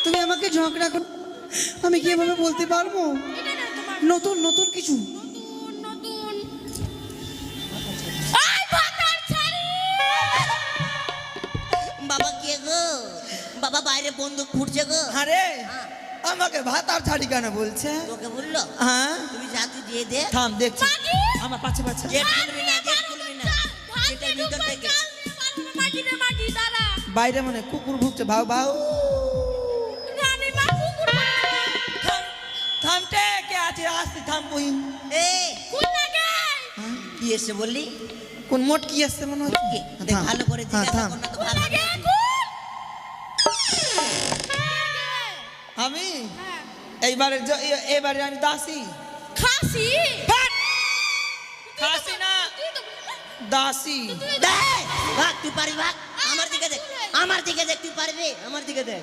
তুমি আমাকে ঝগড়া করো, আমি কিভাবে বলতে পারবো? নতুন নতুন কিছু। বাবা কে গো? বাবা বাইরে বন্দুক ফুটছে গো। আরে আমাকে ভাত আর ছাড়ি কেন বলছে? তোকে বললো? হ্যাঁ তুমি যা তুই দিয়ে দে। থাম দেখছি আমার পাচ্ছে পাচ্ছে। গেট খুলবি না, গেট খুলবি না। গেটের ভিতর থেকে। বাইরে মানে কুকুর ভুগছে, ভাও ভাও। থামতে কে আছে? আসতে থাম বহিন। এই কি এসে বললি? কোন মোট কি আসছে মনে হচ্ছে? দেখ থাম। ভালো করে হ্যাঁ, জিজ্ঞাসা থাম। কর না তো ভালো হবে। আমি এইবারে এবারে আমি দাসী। খাসি খাসি না দাসী। দেখ, ভাগ তুই পারিস ভাগ। আমার দিকে দেখ, আমার দিকে দেখ, তুই পারবি? আমার দিকে দেখ।